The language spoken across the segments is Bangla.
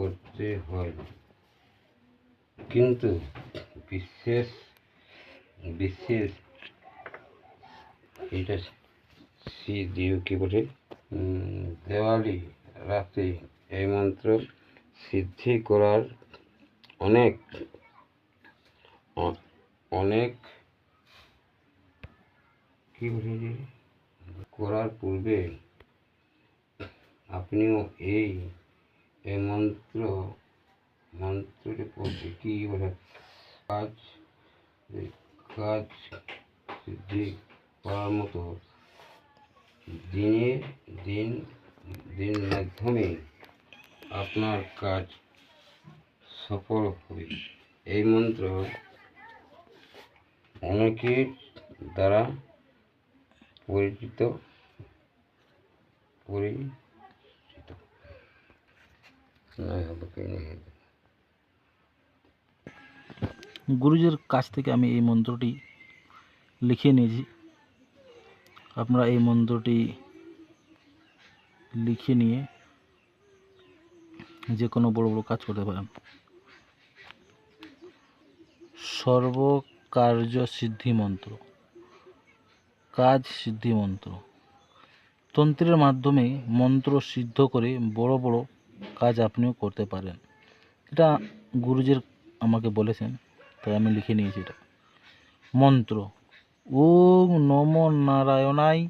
করতে হয়, কিন্তু বিশেষ বিশেষ এটা কি বলে দেওয়ালি রাতে এই মন্ত্র সিদ্ধি করার অনেক অনেক কি বলে করার পূর্বে আপনিও এই মন্ত্রটি পড়তে কি বলে কাজ সিদ্ধি করার মতো দিন মাধ্যমে আপনার কাজ সফল হবে। এই মন্ত্র অনেকের দ্বারা পরিচিত গুরুজির কাছ থেকে আমি এই মন্ত্রটি লিখে নিয়েছি। আপনারা এই মন্ত্রটি লিখে নিয়ে যে কোনো বড় বড় কাজ করতে পারেন। সর্বকার্য সিদ্ধি মন্ত্র, কাজ সিদ্ধি মন্ত্র। তন্ত্রের মাধ্যমে মন্ত্র সিদ্ধ করে বড় বড় কাজ আপনিও করতে পারেন। এটা গুরুজির আমাকে বলেছেন, তাই আমি লিখে নিয়েছি এটা। মন্ত্র: ওম নমো নারায়ণায়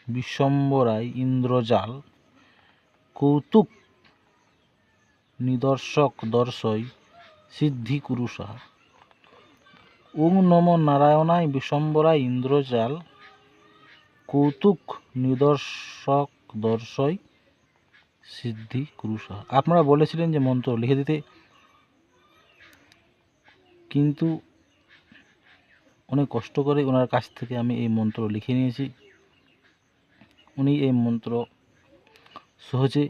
বিশ্বম্বরায় ইন্দ্রজাল কৌতুক নিদর্শক দর্শয় সিদ্ধি কুরু সাহা। ওম নমো নারায়ণায় বিশ্বম্বরায় ইন্দ্রজাল কৌতুক নিদর্শক দর্শয় সিদ্ধি কুরু সাহা। আপনারা বলেছিলেন যে মন্ত্র লিখে দিতে, কিন্তু অনেক কষ্ট করে ওনার কাছ থেকে আমি এই মন্ত্র লিখে নিয়েছি। উনি এই মন্ত্র সহজে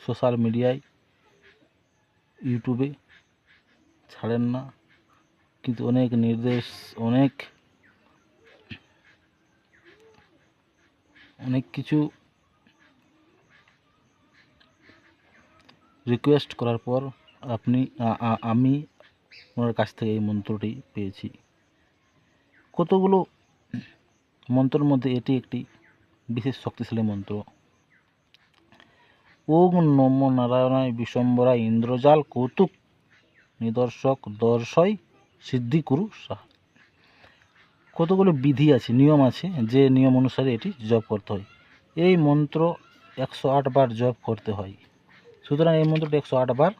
সোশ্যাল মিডিয়ায় ইউটিউবে ছাড়েন না, কিন্তু অনেক নির্দেশ অনেক কিছু রিকোয়েস্ট করার পর আমি ওনার কাছ থেকে এই মন্ত্রটি পেয়েছি। কতগুলো মন্ত্রের মধ্যে এটি একটি বিশেষ শক্তিশালী মন্ত্র। ওম নমো নারায়ণায় বিশ্বম্বরায় ইন্দ্রজাল কৌতুক নিদর্শক দর্শয় সিদ্ধি কুরু সাহা। কতগুলো বিধি আছে, নিয়ম আছে, যে নিয়ম অনুসারে এটি জপ করতে হয়। এই মন্ত্র 108 বার জপ করতে হয়। সুতরাং এই মন্ত্রটি 108 বার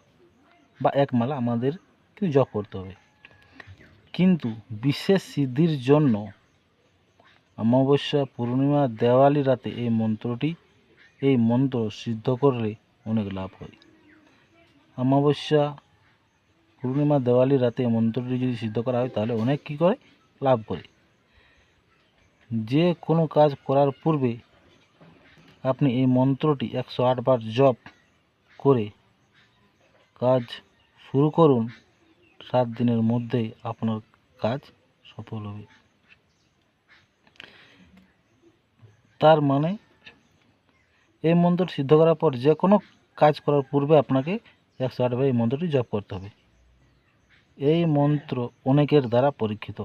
বা এক মালা আমাদের কিন্তু জপ করতে হবে। কিন্তু বিশেষ সিদ্ধির জন্য অমাবস্যা, পূর্ণিমা, দেওয়ালি রাতে এই মন্ত্র সিদ্ধ করলে অনেক লাভ হয়। অমাবস্যা, পূর্ণিমা, দেওয়ালি রাতে মন্ত্রটি যদি সিদ্ধ করা হয় তাহলে অনেক কী করে লাভ করে। যে কোনো কাজ করার পূর্বে আপনি এই মন্ত্রটি 108 বার জপ করে কাজ শুরু করুন। 7 দিনের মধ্যেই আপনার কাজ সফল হবে। তার মানে এই মন্ত্র সিদ্ধ করার পর যে কোনো কাজ করার পূর্বে আপনাকে 108 বার এই মন্ত্রটি জপ করতে হবে। এই মন্ত্র অনেকের দ্বারা পরীক্ষিত।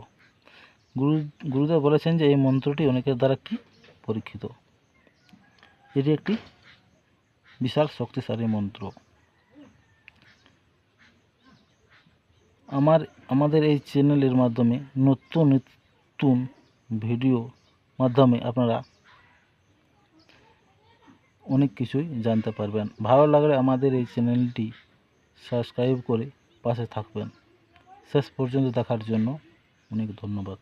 গুরুদেব বলেছেন যে এই মন্ত্রটি অনেকের দ্বারা কি পরীক্ষিত। এটি একটি বিশাল শক্তিশালী মন্ত্র। আমাদের এই চ্যানেলের মাধ্যমে নতুন নতুন ভিডিও মাধ্যমে আপনারা অনেক কিছুই জানতে পারবেন। ভালো লাগলে আমাদের এই চ্যানেলটি সাবস্ক্রাইব করে পাশে থাকবেন। শেষ পর্যন্ত দেখার জন্য অনেক ধন্যবাদ।